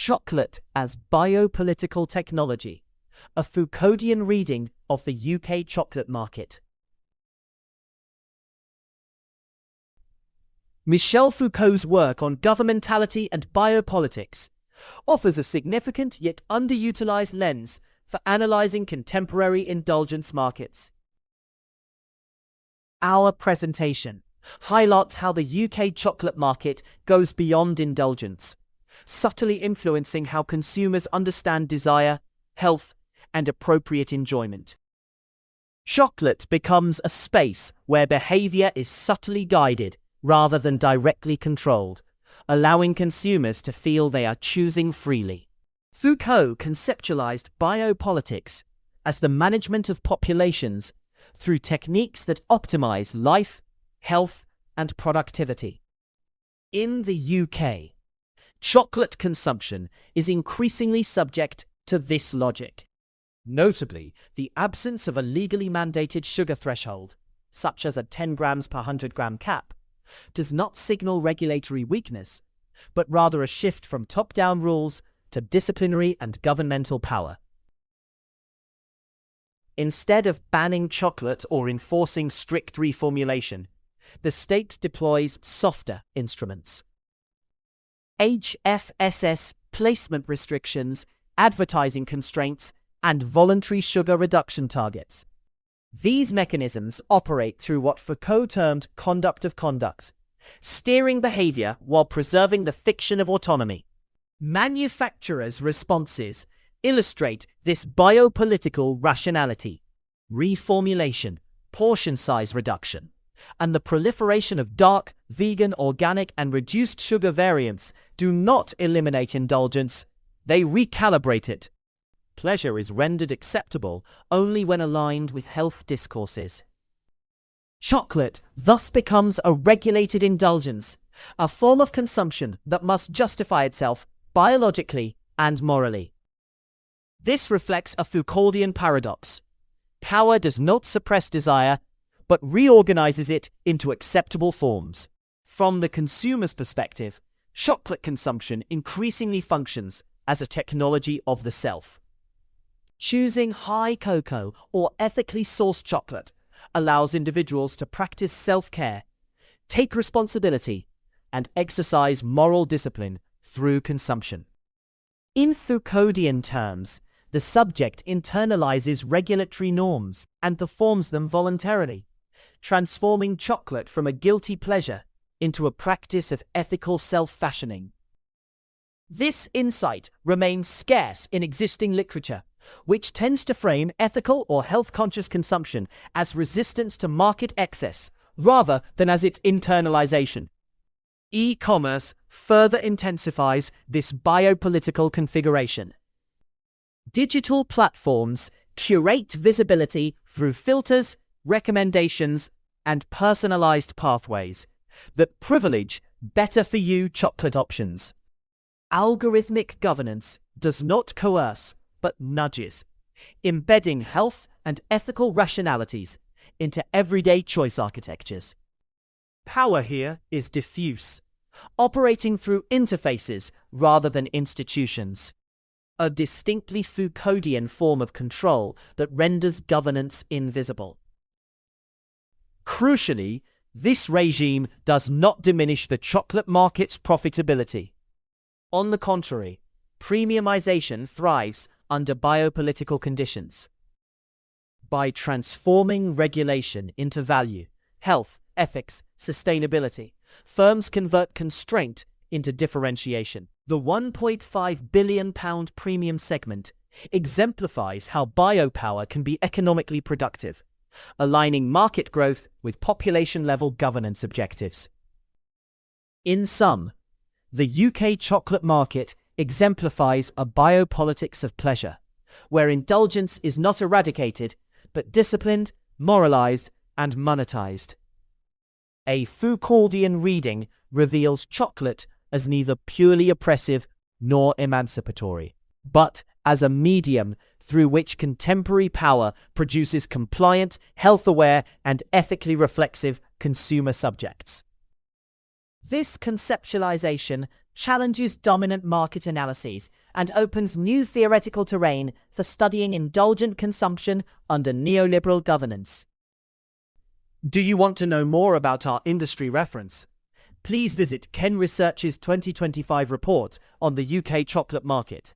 Chocolate as Biopolitical Technology, a Foucauldian reading of the UK chocolate market. Michel Foucault's work on governmentality and biopolitics offers a significant yet underutilized lens for analyzing contemporary indulgence markets. Our presentation highlights how the UK chocolate market goes beyond indulgence, subtly influencing how consumers understand desire, health, and appropriate enjoyment. Chocolate becomes a space where behavior is subtly guided rather than directly controlled, allowing consumers to feel they are choosing freely. Foucault conceptualized biopolitics as the management of populations through techniques that optimize life, health, and productivity. In the UK, chocolate consumption is increasingly subject to this logic. Notably, the absence of a legally mandated sugar threshold, such as a 10 grams per 100 gram cap, does not signal regulatory weakness, but rather a shift from top-down rules to disciplinary and governmental power. Instead of banning chocolate or enforcing strict reformulation, the state deploys softer instruments. HFSS placement restrictions, advertising constraints, and voluntary sugar reduction targets. These mechanisms operate through what Foucault termed conduct of conduct, steering behavior while preserving the fiction of autonomy. Manufacturers' responses illustrate this biopolitical rationality. Reformulation, portion size reduction, and the proliferation of dark, vegan, organic, and reduced sugar variants do not eliminate indulgence, they recalibrate it. Pleasure is rendered acceptable only when aligned with health discourses. Chocolate thus becomes a regulated indulgence, a form of consumption that must justify itself biologically and morally. This reflects a Foucauldian paradox. Power does not suppress desire, but reorganizes it into acceptable forms. From the consumer's perspective, chocolate consumption increasingly functions as a technology of the self. Choosing high cocoa or ethically sourced chocolate allows individuals to practice self-care, take responsibility, and exercise moral discipline through consumption. In Foucauldian terms, the subject internalizes regulatory norms and performs them voluntarily, transforming chocolate from a guilty pleasure into a practice of ethical self-fashioning. This insight remains scarce in existing literature, which tends to frame ethical or health-conscious consumption as resistance to market excess rather than as its internalization. E-commerce further intensifies this biopolitical configuration. Digital platforms curate visibility through filters, recommendations, and personalized pathways that privilege better-for-you chocolate options. Algorithmic governance does not coerce, but nudges, embedding health and ethical rationalities into everyday choice architectures. Power here is diffuse, operating through interfaces rather than institutions, a distinctly Foucauldian form of control that renders governance invisible. Crucially, this regime does not diminish the chocolate market's profitability. On the contrary, premiumization thrives under biopolitical conditions. By transforming regulation into value, health, ethics, sustainability, firms convert constraint into differentiation. The £1.5 billion premium segment exemplifies how biopower can be economically productive, aligning market growth with population-level governance objectives. In sum, the UK chocolate market exemplifies a biopolitics of pleasure, where indulgence is not eradicated, but disciplined, moralized, and monetized. A Foucauldian reading reveals chocolate as neither purely oppressive nor emancipatory, but as a medium through which contemporary power produces compliant, health-aware, and ethically reflexive consumer subjects. This conceptualization challenges dominant market analyses and opens new theoretical terrain for studying indulgent consumption under neoliberal governance. Do you want to know more about our industry reference? Please visit Ken Research's 2025 report on the UK chocolate market.